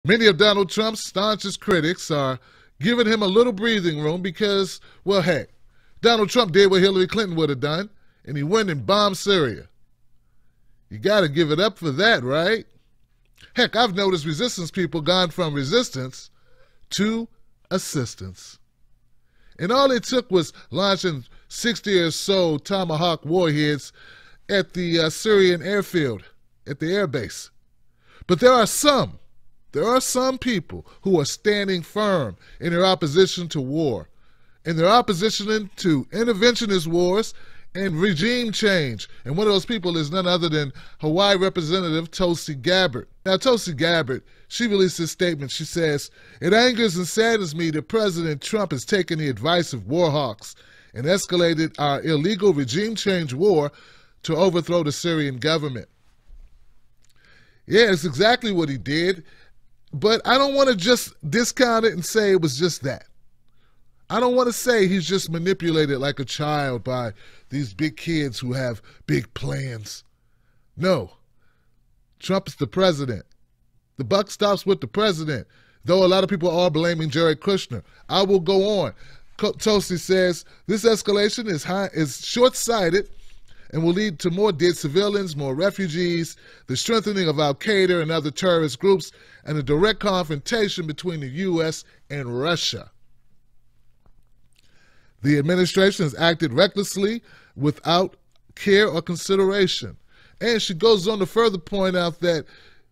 Many of Donald Trump's staunchest critics are giving him a little breathing room because, well, hey, Donald Trump did what Hillary Clinton would have done, and he went and bombed Syria. You got to give it up for that, right? Heck, I've noticed resistance people gone from resistance to assistance. And all it took was launching 60 or so Tomahawk warheads at the Syrian airfield, at the air base. But there are some people who are standing firm in their opposition to war, in their opposition to interventionist wars and regime change. And one of those people is none other than Hawaii Representative Tulsi Gabbard. Now, Tulsi Gabbard, she released a statement. She says, "It angers and saddens me that President Trump has taken the advice of war hawks and escalated our illegal regime change war to overthrow the Syrian government." Yeah, it's exactly what he did. But I don't want to just discount it and say it was just that. I don't want to say he's just manipulated like a child by these big kids who have big plans. No. Trump is the president. The buck stops with the president, though a lot of people are blaming Jared Kushner. I will go on. Tulsi says, this escalation is short-sighted and will lead to more dead civilians, more refugees, the strengthening of al-Qaeda and other terrorist groups, and a direct confrontation between the U.S. and Russia. The administration has acted recklessly without care or consideration. And she goes on to further point out that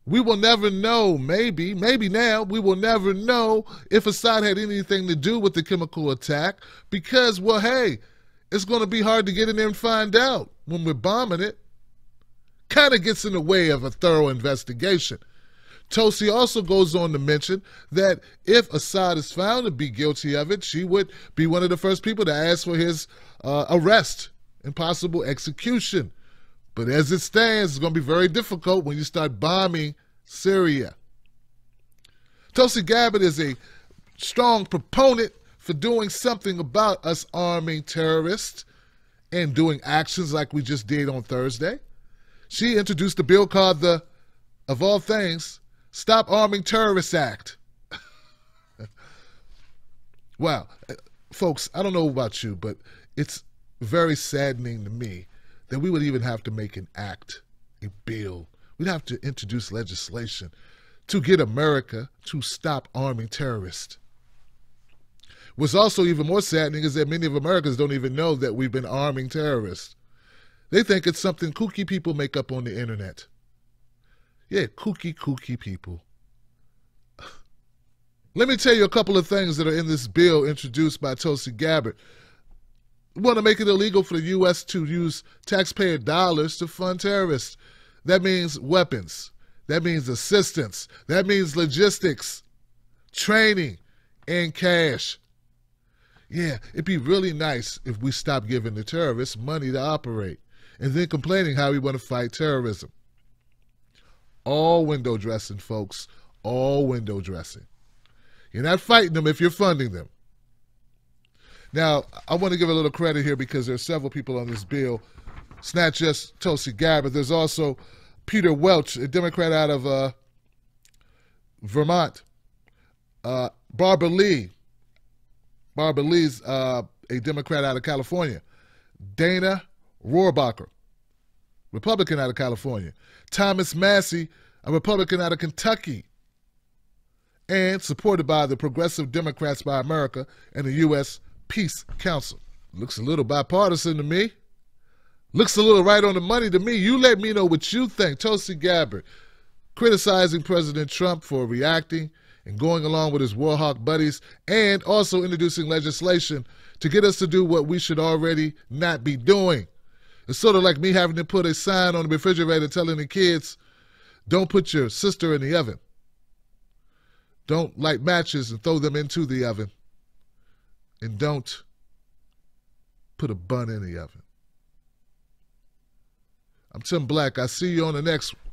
we will never know, maybe now, we will never know if Assad had anything to do with the chemical attack because, well, hey, it's going to be hard to get in there and find out when we're bombing it. Kind of gets in the way of a thorough investigation. Tulsi also goes on to mention that if Assad is found to be guilty of it, she would be one of the first people to ask for his arrest and possible execution. But as it stands, it's going to be very difficult when you start bombing Syria. Tulsi Gabbard is a strong proponent for doing something about us arming terrorists and doing actions like we just did on Thursday. She introduced a bill called the, of all things, Stop Arming Terrorists Act. Wow. Folks, I don't know about you, but it's very saddening to me that we would even have to make an act, a bill. We'd have to introduce legislation to get America to stop arming terrorists. What's also even more saddening is that many of Americans don't even know that we've been arming terrorists. They think it's something kooky people make up on the internet. Yeah, kooky people. Let me tell you a couple of things that are in this bill introduced by Tulsi Gabbard. We want to make it illegal for the U.S. to use taxpayer dollars to fund terrorists. That means weapons. That means assistance. That means logistics, training, and cash. Yeah, it'd be really nice if we stopped giving the terrorists money to operate and then complaining how we want to fight terrorism. All window dressing, folks. All window dressing. You're not fighting them if you're funding them. Now, I want to give a little credit here because there are several people on this bill. It's not just Tulsi Gabbard. There's also Peter Welch, a Democrat out of Vermont. Barbara Lee's a Democrat out of California. Dana Rohrabacher, Republican out of California. Thomas Massie, a Republican out of Kentucky. And supported by the Progressive Democrats by America and the U.S. Peace Council. Looks a little bipartisan to me. Looks a little right on the money to me. You let me know what you think. Tulsi Gabbard criticizing President Trump for reacting and going along with his war hawk buddies and also introducing legislation to get us to do what we should already not be doing. It's sort of like me having to put a sign on the refrigerator telling the kids, don't put your sister in the oven. Don't light matches and throw them into the oven. And don't put a bun in the oven. I'm Tim Black. I see you on the next one.